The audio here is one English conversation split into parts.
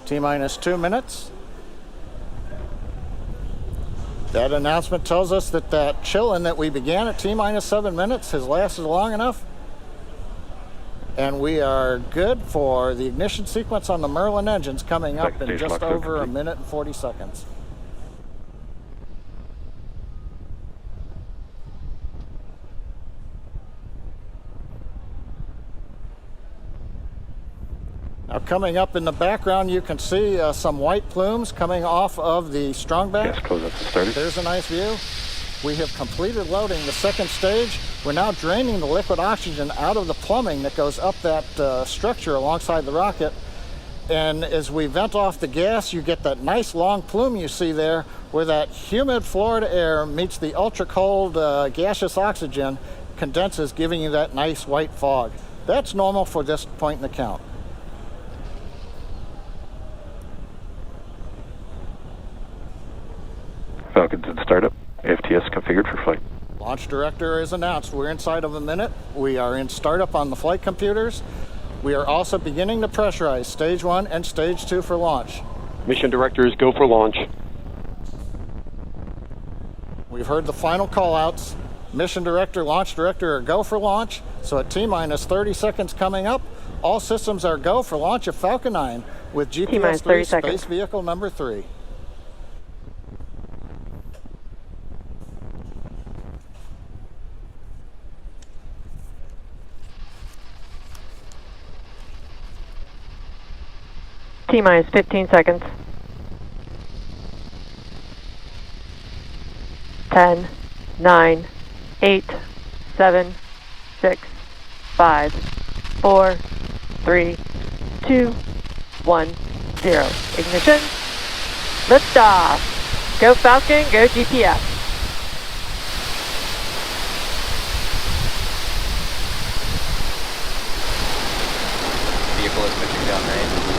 T-minus 2 minutes. That announcement tells us that that chilling that we began at T-minus 7 minutes has lasted long enough. And we are good for the ignition sequence on the Merlin engines coming up in just over a minute and 40 seconds. Now coming up in the background, you can see some white plumes coming off of the strongback. Gas close up started. There's a nice view. We have completed loading the second stage. We're now draining the liquid oxygen out of the plumbing that goes up that structure alongside the rocket. And as we vent off the gas, you get that nice long plume you see there where that humid Florida air meets the ultra cold gaseous oxygen, condenses, giving you that nice white fog. That's normal for this point in the count. Falcon's in startup. AFTS configured for flight. Launch director is announced. We're inside of a minute. We are in startup on the flight computers. We are also beginning to pressurize stage 1 and stage 2 for launch. Mission directors, go for launch. We've heard the final call outs. Mission director, launch director are go for launch. So at T-minus 30 seconds coming up, all systems are go for launch of Falcon 9 with GPS 3 space vehicle number 3. T-minus 15 seconds. 10, 9, 8, 7, 6, 5, 4, 3, 2, 1, 0. Ignition. Liftoff. Go Falcon, go GPS. Vehicle is pushing down range.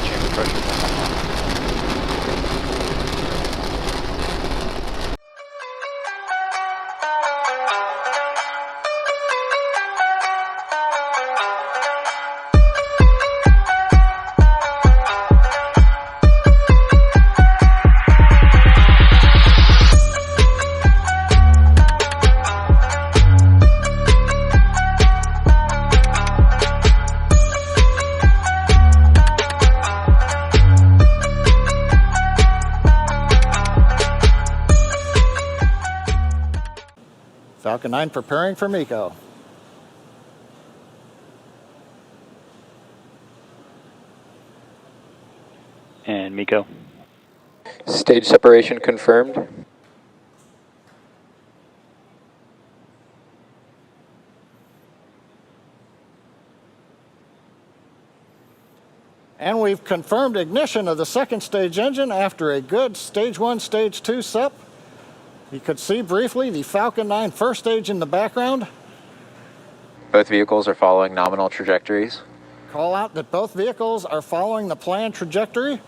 Chamber pressure. Falcon 9 preparing for MECO. And MECO. Stage separation confirmed. And we've confirmed ignition of the second stage engine after a good stage 1, stage 2 SEP. You could see briefly the Falcon 9 first stage in the background. Both vehicles are following nominal trajectories. Call out that both vehicles are following the planned trajectory.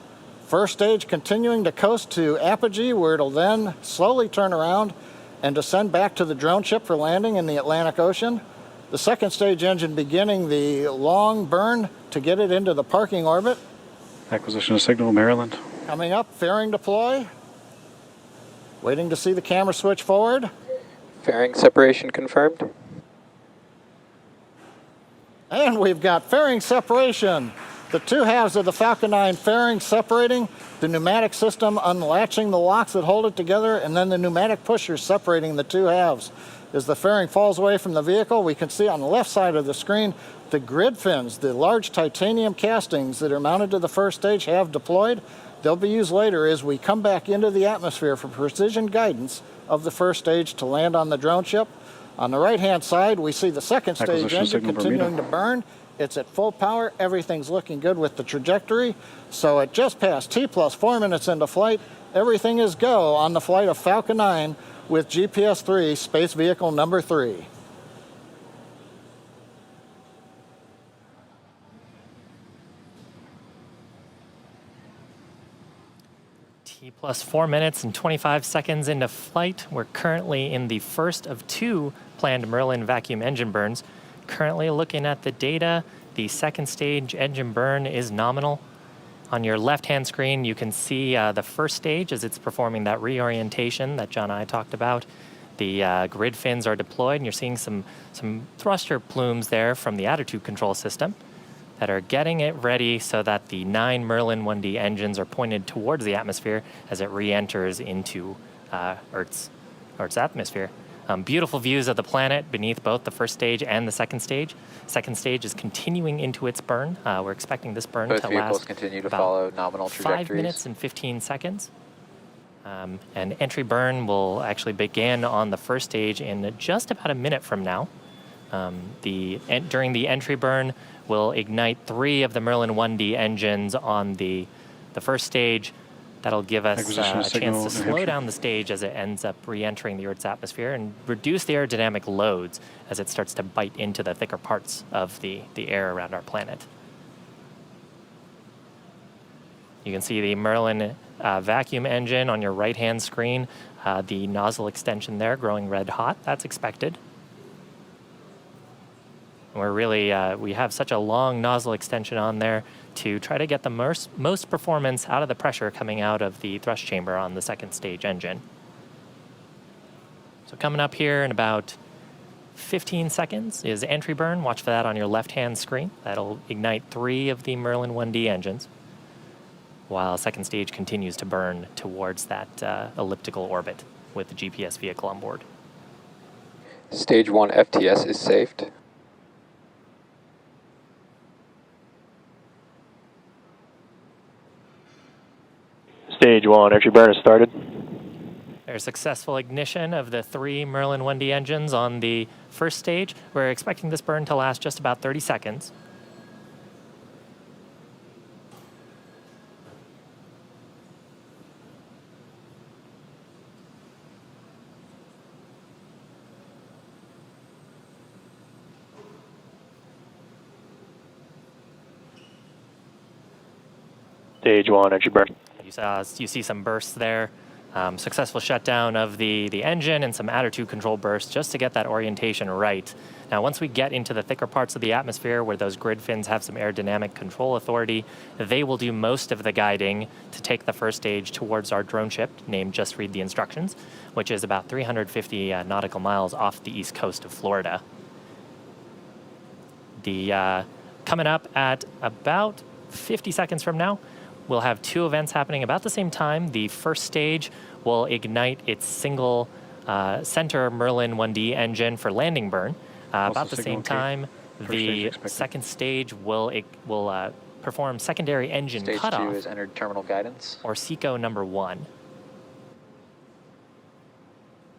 First stage continuing to coast to apogee, where it'll then slowly turn around and descend back to the drone ship for landing in the Atlantic Ocean. The second stage engine beginning the long burn to get it into the parking orbit. Acquisition of signal, Maryland. Coming up, fairing deploy. Waiting to see the camera switch forward. Fairing separation confirmed. And we've got fairing separation. The two halves of the Falcon 9 fairing separating, the pneumatic system unlatching the locks that hold it together, and then the pneumatic pushers separating the two halves. As the fairing falls away from the vehicle, we can see on the left side of the screen the grid fins, the large titanium castings that are mounted to the first stage have deployed. They'll be used later as we come back into the atmosphere for precision guidance of the first stage to land on the drone ship. On the right-hand side, we see the second stage engine continuing to burn. It's at full power. Everything's looking good with the trajectory. So at just past T+4 minutes into flight, everything is go on the flight of Falcon 9 with GPS 3, space vehicle number 3. T+4 minutes and 25 seconds into flight. We're currently in the first of 2 planned Merlin vacuum engine burns. Currently looking at the data, The second stage engine burn is nominal. On your left-hand screen, you can see the first stage as it's performing that reorientation that John and I talked about. The grid fins are deployed, and you're seeing some thruster plumes there from the attitude control system that are getting it ready so that the 9 Merlin 1D engines are pointed towards the atmosphere as it re-enters into Earth's atmosphere. Beautiful views of the planet beneath both the first stage and the second stage. Second stage is continuing into its burn. We're expecting this burn Both to vehicles last continue to about follow nominal 5 trajectories. minutes and 15 seconds. And entry burn will actually begin on the first stage in just about a minute from now. During the entry burn, we'll ignite 3 of the Merlin 1D engines on the first stage. That'll give us Acquisition of a signal, chance to New slow Hampshire. down the stage as it ends up re-entering the Earth's atmosphere and reduce the aerodynamic loads as it starts to bite into the thicker parts of the air around our planet. You can see the Merlin vacuum engine on your right-hand screen, the nozzle extension there growing red hot. That's expected. And we're really, we have such a long nozzle extension on there to try to get the most performance out of the pressure coming out of the thrust chamber on the second stage engine. So coming up here in about 15 seconds is entry burn. Watch for that on your left-hand screen. That'll ignite 3 of the Merlin 1D engines, while second stage continues to burn towards that elliptical orbit with the GPS vehicle on board. Stage 1 FTS is saved. Stage 1, entry burn has started. There's successful ignition of the 3 Merlin 1D engines on the first stage. We're expecting this burn to last just about 30 seconds. Stage 1, entry burn. You see some bursts there. Successful shutdown of the engine and some attitude control bursts just to get that orientation right. Now, once we get into the thicker parts of the atmosphere where those grid fins have some aerodynamic control authority, they will do most of the guiding to take the first stage towards our drone ship, named Just Read the Instructions, which is about 350 nautical miles off the east coast of Florida. Coming up at about 50 seconds from now, we'll have 2 events happening about the same time. The first stage will ignite its single center Merlin 1D engine for landing burn. About the same time, the second stage will perform secondary engine Stage cutoff, 2 has entered terminal guidance. or SECO number 1.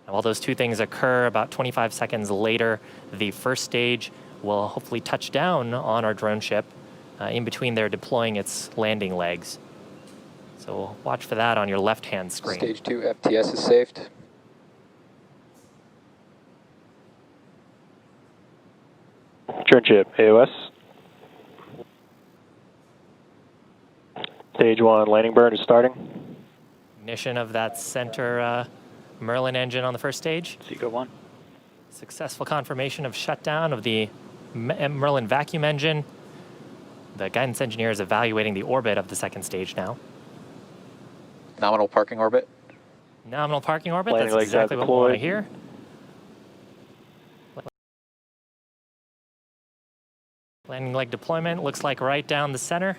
And while those 2 things occur about 25 seconds later, the first stage will hopefully touch down on our drone ship. In between there, deploying its landing legs. So watch for that on your left-hand screen. Stage 2 FTS is saved. Drone ship, AOS. Stage 1, landing burn is starting. Ignition of that center Merlin engine on the first stage. SECO 1. Successful confirmation of shutdown of the Merlin vacuum engine. The guidance engineer is evaluating the orbit of the second stage now. Nominal parking orbit. Nominal parking orbit, Landing that's legs are exactly what we want to deployed. hear. Landing leg deployment looks like right down the center.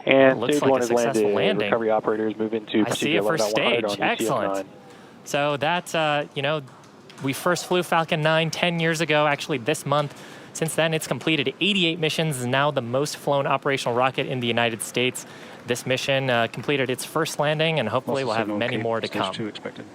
And Looks stage like 1 a is successful landed. landing. Recovery operators move into I see a procedure first 11.100 stage. on Excellent. ECM9. So that's, we first flew Falcon 9 10 years ago, actually this month. Since then, it's completed 88 missions, is now the most flown operational rocket in the United States. This mission completed its first landing, and hopefully we'll have many more to come. Stage 2 expected.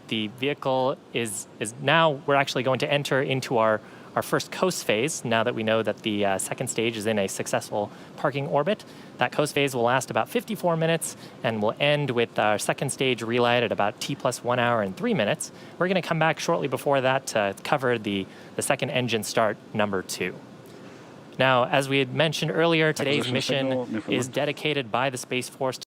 The vehicle is now, we're actually going to enter into our first coast phase, now that we know that the second stage is in a successful parking orbit. That coast phase will last about 54 minutes and will end with our second stage relight at about T+1 hour and 3 minutes. We're going to come back shortly before that to cover the second engine start, number 2. Now, as we had mentioned earlier, today's Acquisition mission signal, is dedicated by the Space Force